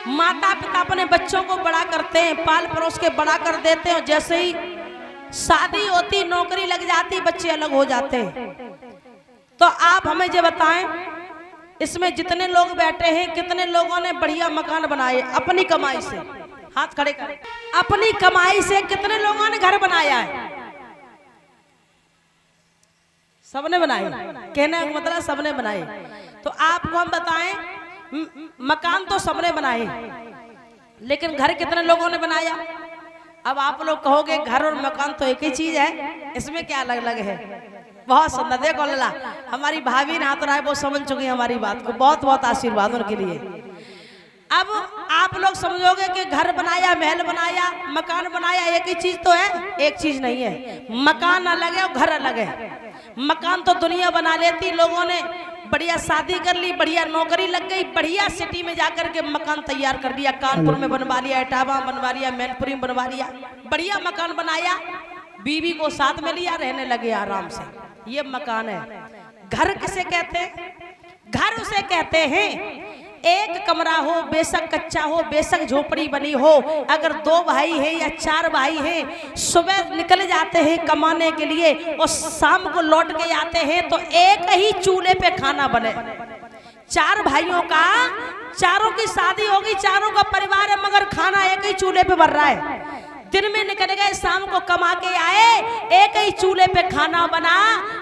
माता पिता अपने बच्चों को बड़ा करते हैं, पाल परोस के बड़ा कर देते हैं, और जैसे ही शादी होती, नौकरी लग जाती, बच्चे अलग हो जाते हैं। तो आप हमें ये बताएं, इसमें जितने लोग बैठे हैं, कितने लोगों ने बढ़िया मकान बनाए अपनी कमाई से? हाथ खड़े करें। अपनी कमाई से कितने लोगों ने घर बनाया है? सबने बनाए। कहने का मतलब सबने बनाए। तो आपको हम बताएं, मकान तो सबने बनाए, लेकिन घर कितने लोगों ने बनाया? अब आप लोग कहोगे घर और मकान तो एक ही चीज है, इसमें क्या अलग अलग है? बहुत सुंदर। देखो लला, हमारी भाभी ने हाथ रहा है, वो समझ चुकी है हमारी बात को। बहुत बहुत आशीर्वाद उनके लिए। अब आप लोग समझोगे कि घर बनाया, महल बनाया, मकान बनाया, एक ही चीज तो है। एक चीज नहीं है, मकान अलग है और घर अलग है। मकान तो दुनिया बना लेती, लोगों ने बढ़िया शादी कर ली, बढ़िया नौकरी लग गई, बढ़िया सिटी में जाकर के मकान तैयार कर लिया, कानपुर में बनवा लिया, इटावा बनवा लिया, मैनपुरी में बनवा लिया, बढ़िया मकान बनाया, बीवी को साथ में लिया, रहने लगे आराम से। ये मकान है। घर किसे कहते हैं? घर उसे कहते हैं एक कमरा हो, बेशक कच्चा हो, बेशक झोपड़ी बनी हो, अगर 2 भाई हैं या 4 भाई हैं, सुबह निकल जाते हैं कमाने के लिए और शाम को लौट के आते हैं, तो एक ही चूल्हे पे खाना बने। 4 भाइयों का, चारों की शादी होगी, चारों का परिवार है, मगर खाना एक ही चूल्हे पे बन रहा है। दिन में निकल गए, शाम को कमा के आए, एक ही चूल्हे पे खाना बना,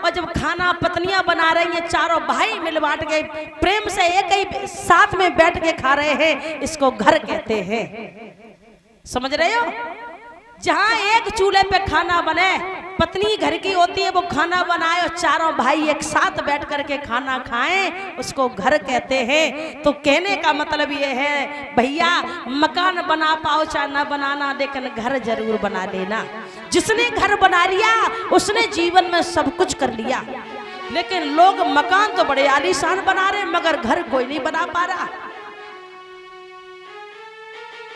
और जब खाना पत्नियां बना रही हैं, चारों भाई मिल बांट के प्रेम से एक ही साथ में बैठ के खा रहे हैं, इसको घर कहते हैं। समझ रहे हो? जहां एक चूल्हे पे खाना बने, पत्नी घर की होती है, वो खाना बनाए और चारों भाई एक साथ बैठ करके खाना खाएं, उसको घर कहते हैं। तो कहने का मतलब ये है, भैया मकान बना पाओ चाहे ना बनाना, लेकिन घर जरूर बना लेना। जिसने घर बना लिया उसने जीवन में सब कुछ कर लिया। लेकिन लोग मकान तो बड़े आलीशान बना रहे, मगर घर कोई नहीं बना पा रहा।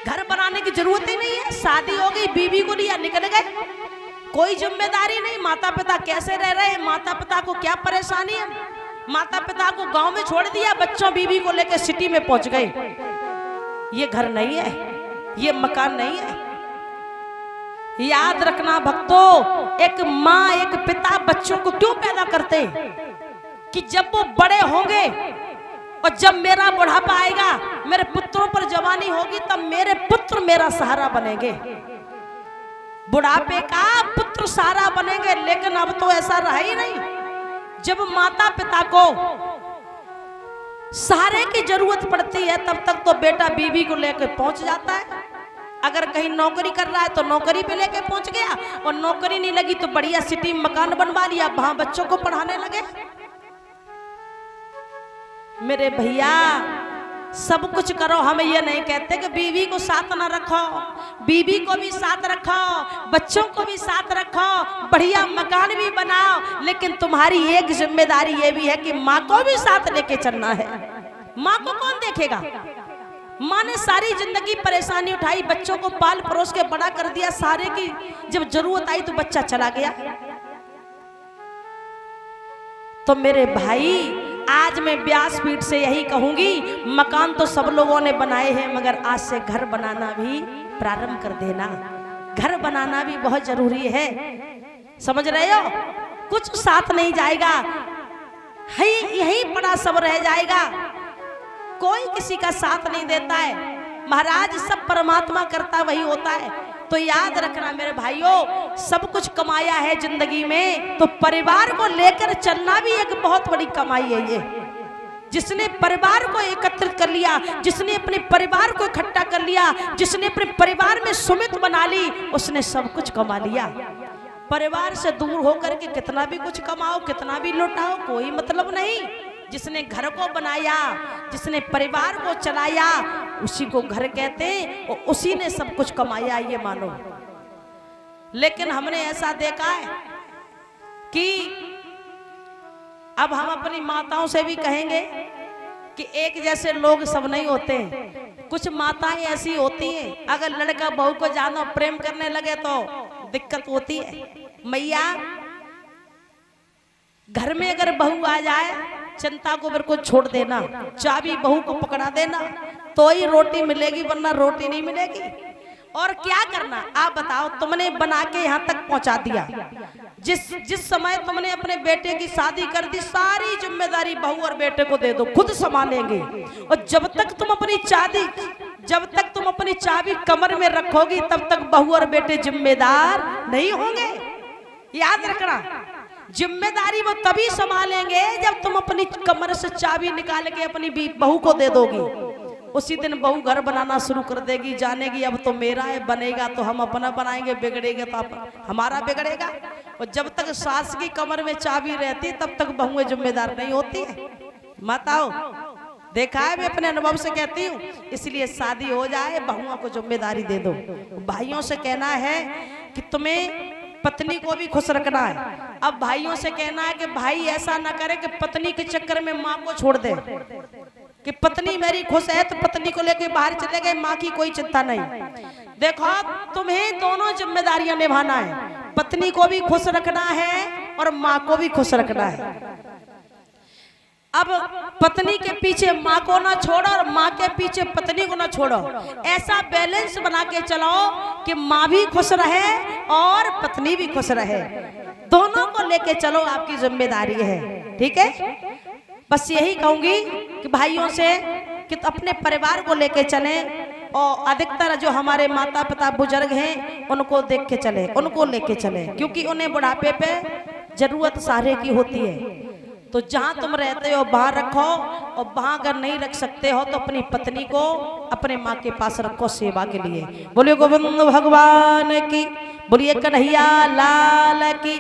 घर बनाने की जरूरत ही नहीं है, शादी हो गई, बीवी को लिया, निकल गए, कोई जिम्मेदारी नहीं। माता पिता कैसे रह रहे हैं, माता पिता को क्या परेशानी है? माता पिता को गांव में छोड़ दिया, बच्चों बीवी को लेकर सिटी में पहुंच गए। ये घर नहीं है, ये मकान नहीं है। याद रखना भक्तों, एक माँ एक पिता बच्चों को क्यों पैदा करते हैं? कि जब वो बड़े होंगे और जब मेरा बुढ़ापा आएगा, मेरे पुत्रों पर जवानी होगी, तब मेरे पुत्र मेरा सहारा बनेंगे। बुढ़ापे का पुत्र सहारा बनेंगे। लेकिन अब तो ऐसा रहा ही नहीं। जब माता पिता को सहारे की जरूरत पड़ती है, तब तक तो बेटा बीवी को लेकर पहुंच जाता है। अगर कहीं नौकरी कर रहा है तो नौकरी पे लेके पहुंच गया, और नौकरी नहीं लगी तो बढ़िया सिटी में मकान बनवा लिया, वहां बच्चों को पढ़ाने लगे। मेरे भैया सब कुछ करो, हम ये नहीं कहते कि बीवी को साथ ना रखो, बीवी को भी साथ रखो, बच्चों को भी साथ रखो, बढ़िया मकान भी बनाओ, लेकिन तुम्हारी एक जिम्मेदारी ये भी है कि माँ को भी साथ लेके चलना है। माँ को कौन देखेगा? माँ ने सारी जिंदगी परेशानी उठाई, बच्चों को पाल परोस के बड़ा कर दिया, सारे की जब जरूरत आई तो बच्चा चला गया। तो मेरे भाई, आज मैं व्यासपीठ से यही कहूंगी, मकान तो सब लोगों ने बनाए हैं, मगर आज से घर बनाना भी प्रारंभ कर देना। घर बनाना भी बहुत जरूरी है। समझ रहे हो? कुछ साथ नहीं जाएगा, यही पड़ा सब रह जाएगा। कोई किसी का साथ नहीं देता है। महाराज सब परमात्मा करता वही होता है। तो याद रखना मेरे भाइयों, सब कुछ कमाया है जिंदगी में, तो परिवार को लेकर चलना भी एक बहुत बड़ी कमाई है। ये जिसने परिवार को एकत्रित कर लिया, जिसने अपने परिवार को इकट्ठा कर लिया, जिसने अपने परिवार में सुमित बना ली, उसने सब कुछ कमा लिया। परिवार से दूर होकर के कितना भी कुछ कमाओ, कितना भी लुटाओ, कोई मतलब नहीं। जिसने घर को बनाया, जिसने परिवार को चलाया, उसी को घर कहते हैं, और उसी ने सब कुछ कमाया, ये मानो। लेकिन हमने ऐसा देखा है कि अब हम अपनी माताओं से भी कहेंगे कि एक जैसे लोग सब नहीं होते। कुछ माताएं ऐसी होती हैं, अगर लड़का बहू को जानो प्रेम करने लगे तो दिक्कत होती है। मैया, घर में अगर बहू आ जाए, चिंता को बिल्कुल छोड़ देना, चाबी बहू को पकड़ा देना, तो ही रोटी मिलेगी, वरना रोटी नहीं मिलेगी। और क्या करना आप बताओ, तुमने बना के यहाँ तक पहुंचा दिया। जिस समय तुमने अपने बेटे की शादी कर दी, सारी जिम्मेदारी बहू और बेटे को दे दो, खुद संभालेंगे। और जब तक तुम अपनी चाबी कमर में रखोगी, तब तक बहू और बेटे जिम्मेदार नहीं होंगे। याद रखना, जिम्मेदारी वो तभी संभालेंगे जब तुम अपनी कमर से चाबी निकाल के अपनी बहू को दे दोगी। उसी दिन बहू घर बनाना शुरू कर देगी, जानेगी अब तो मेरा है, बनेगा तो हम अपना बनाएंगे, बिगड़ेगा तो हमारा बिगड़ेगा। और जब तक सास की कमर में चाबी रहती, तब तक बहुएं जिम्मेदार नहीं होती है। मत आओ, देखा है, मैं अपने अनुभव से कहती हूँ। इसलिए शादी हो जाए, बहुओं को जिम्मेदारी दे दो। भाइयों से कहना है कि तुम्हें पत्नी को भी खुश रखना है। अब भाइयों से कहना है कि भाई ऐसा ना करे कि पत्नी के चक्कर में माँ को छोड़ दे, कि पत्नी मेरी खुश है तो पत्नी को लेके बाहर चले गए, माँ की कोई चिंता नहीं। देखो, तुम्हें दोनों जिम्मेदारियां निभाना है, पत्नी को भी खुश रखना है और माँ को भी खुश रखना है। अब पत्नी के पीछे माँ को ना छोड़ो और माँ के पीछे पत्नी को ना छोड़ो। ऐसा बैलेंस बना के चलाओ कि माँ भी खुश रहे और पत्नी भी खुश रहे। दोनों को लेके चलो, आपकी जिम्मेदारी है। ठीक है, बस यही कहूंगी कि भाइयों से कि अपने परिवार को लेके चले, और अधिकतर जो हमारे माता पिता बुजुर्ग हैं उनको देख के चले, उनको लेके चले, क्योंकि उन्हें बुढ़ापे पे जरूरत सहारे की होती है। तो जहां तुम रहते हो वहां रखो, और वहां अगर नहीं रख सकते हो तो अपनी पत्नी को अपने माँ के पास रखो सेवा के लिए। बोलिए गोविंद भगवान की, बोलिए कन्हैया लाल की।